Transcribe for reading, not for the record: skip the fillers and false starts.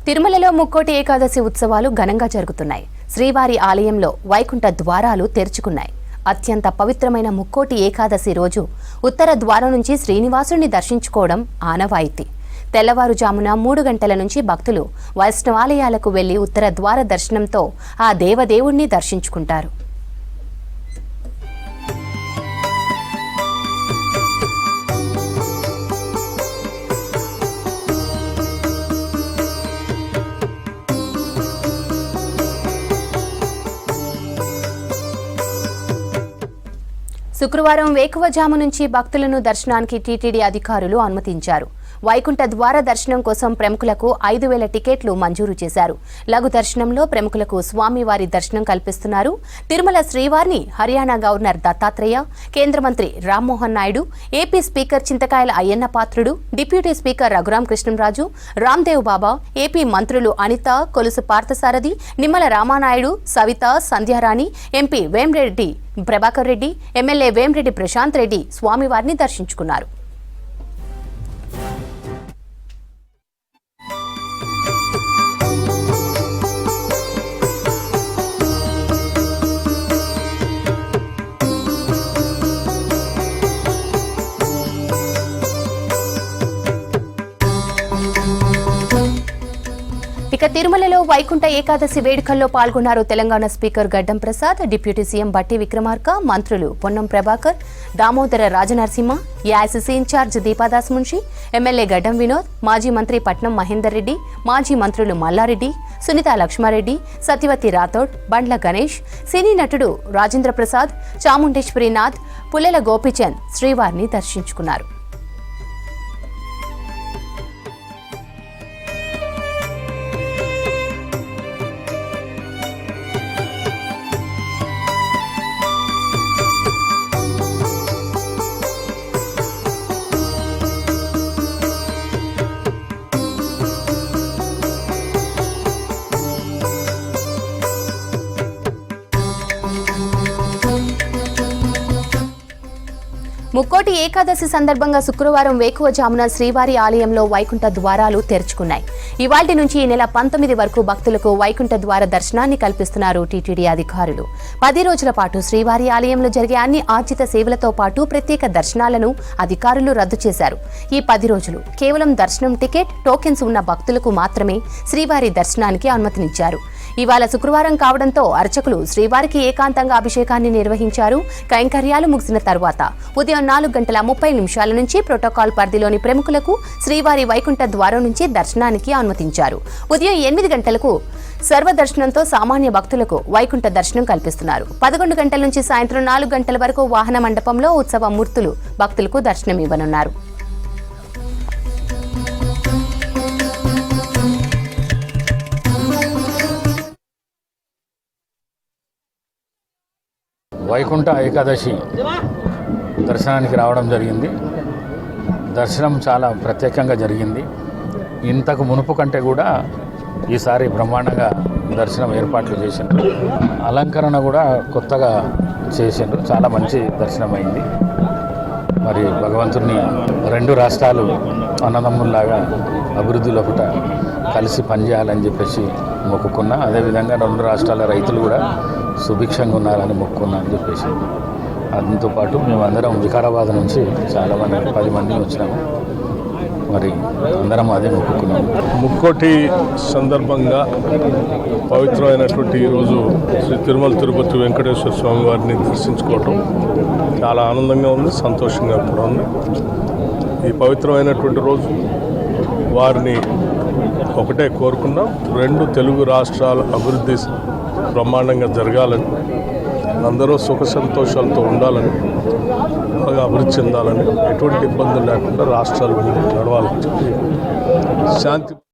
తిరుమలలో ముక్కోటి ఏకాదశి ఉత్సవాలు ఘనంగా జరుగుతున్నాయి. శ్రీవారి ఆలయంలో వైకుంఠ ద్వారాలు తెరుచుకున్నాయి. అత్యంత పవిత్రమైన ముక్కోటి ఏకాదశి రోజు ఉత్తర ద్వారం నుంచి శ్రీనివాసుని దర్శించుకోవడం ఆనవాయితీ. తెల్లవారుజామున 3 గంటల నుంచి భక్తులు వైష్ణవాలయాలకు వెళ్లి ఉత్తర ద్వార దర్శనంతో ఆ దేవదేవుణ్ణి దర్శించుకుంటారు. శుక్రవారం వేకువజాము నుంచి భక్తులను దర్శనానికి టీటీడీ అధికారులు అనుమతించారు. వైకుంఠ ద్వార దర్శనం కోసం ప్రముఖులకు 5,000 టికెట్లు మంజూరు చేశారు. లఘు దర్శనంలో ప్రముఖులకు స్వామివారి దర్శనం కల్పిస్తున్నారు. తిరుమల శ్రీవారిని హర్యానా గవర్నర్ దత్తాత్రేయ, కేంద్ర మంత్రి రామ్మోహన్ నాయుడు, ఏపీ స్పీకర్ చింతకాయల అయ్యన్న పాత్రుడు, డిప్యూటీ స్పీకర్ రఘురాం కృష్ణంరాజు, రామ్దేవ్ బాబా, ఏపీ మంత్రులు అనిత, కొలుసు పార్థసారథి, నిమ్మల రామానాయుడు, సవిత, సంధ్యారాణి, ఎంపీ వేమిరెడ్డి ప్రభాకర్ రెడ్డి, ఎమ్మెల్యే వేమిరెడ్డి ప్రశాంత్ రెడ్డి స్వామివారిని దర్శించుకున్నారు. ఇక తిరుమలలో వైకుంఠ ఏకాదశి వేడుకల్లో పాల్గొన్నారు తెలంగాణ స్పీకర్ గడ్డం ప్రసాద్, డిప్యూటీ సీఎం బట్టి విక్రమార్క, మంత్రులు Ponnam Prabhakar, Damodara Rajanarasimha, AICC incharge Deepa Das Munshi, MLA Gaddam Vinod, మాజీ మంత్రి పట్నం మహేందర్ రెడ్డి, మాజీ మంత్రులు మల్లారెడ్డి, సునీత లక్ష్మారెడ్డి, సత్యవతి రాథోడ్, బండ్ల గణేష్, సినీ నటుడు రాజేంద్ర ప్రసాద్, చాముండేశ్వరినాథ్, పుల్లెల గోపీచంద్ శ్రీవారిని దర్శించుకున్నారు. ముక్కోటి ఏకాదశి సందర్భంగా శుక్రవారం వేకువజామున శ్రీవారి ఆలయంలో వైకుంఠ ద్వారాలు తెరుచుకున్నాయి. ఇవాల్టి నుంచి ఈ నెల 19 వరకు భక్తులకు వైకుంఠ ద్వార దర్శనాన్ని కల్పిస్తున్నారు టీటీడీ అధికారులు. 10 రోజుల పాటు శ్రీవారి ఆలయంలో జరిగే అన్ని ఆర్జిత సేవలతో పాటు ప్రత్యేక దర్శనాలను అధికారులు రద్దు చేశారు. ఈ 10 రోజులు కేవలం దర్శనం టికెట్, టోకెన్స్ ఉన్న భక్తులకు మాత్రమే శ్రీవారి దర్శనానికి అనుమతినిచ్చారు. ఇవాళ శుక్రవారం కావడంతో అర్చకులు శ్రీవారికి ఏకాంతంగా అభిషేకాన్ని నిర్వహించారు. కైంకర్యాలు ముగిసిన తర్వాత ఉదయం 4:30 నుంచి ప్రోటోకాల్ పరిధిలోని ప్రముఖులకు శ్రీవారి వైకుంఠ ద్వారం నుంచి దర్శనానికి అనుమతించారు. ఉదయం 8 గంటలకు సర్వదర్శనంతో సామాన్య భక్తులకు వైకుంఠ దర్శనం కల్పిస్తున్నారు. 11 గంటల నుంచి సాయంత్రం 4 గంటల వరకు వాహన మండపంలో ఉత్సవ మూర్తులు భక్తులకు దర్శనం ఇవ్వనున్నారు. వైకుంఠ ఏకాదశి దర్శనానికి రావడం జరిగింది. దర్శనం చాలా ప్రత్యేకంగా జరిగింది. ఇంతకు మునుపు కంటే కూడా ఈసారి బ్రహ్మాండంగా దర్శనం ఏర్పాట్లు చేసిండ్రు. అలంకరణ కూడా కొత్తగా చేసిండ్రు. చాలా మంచి దర్శనం అయింది. మరి భగవంతుడిని 2 రాష్ట్రాలు అన్నదమ్ముల్లాగా అభివృద్ధిలో ఒకట కలిసి పనిచేయాలని చెప్పేసి మొక్కుకున్నా. అదేవిధంగా 2 రాష్ట్రాల రైతులు కూడా సుభిక్షంగా ఉన్నారని మొక్కుకున్నా అని చెప్పేసి. దాంతో పాటు మేమందరం వికారాబాద్ నుంచి చాలామంది 10 మంది వచ్చినాము. మరి అందరం అదే మొక్కుకున్నాము. ముక్కోటి సందర్భంగా పవిత్రమైనటువంటి ఈరోజు శ్రీ తిరుమల తిరుపతి వెంకటేశ్వర స్వామి వారిని దర్శించుకోవటం చాలా ఆనందంగా ఉంది, సంతోషంగా కూడా ఉంది. ఈ పవిత్రమైనటువంటి రోజు వారిని ఒకటే కోరుకున్నాం, 2 తెలుగు రాష్ట్రాల అభివృద్ధి బ్రహ్మాండంగా జరగాలని, అందరూ సుఖ సంతోషాలతో ఉండాలని, బాగా అభివృద్ధి చెందాలని, ఎటువంటి ఇబ్బందులు లేకుండా రాష్ట్రాలు నడవాలని చెప్పి శాంతి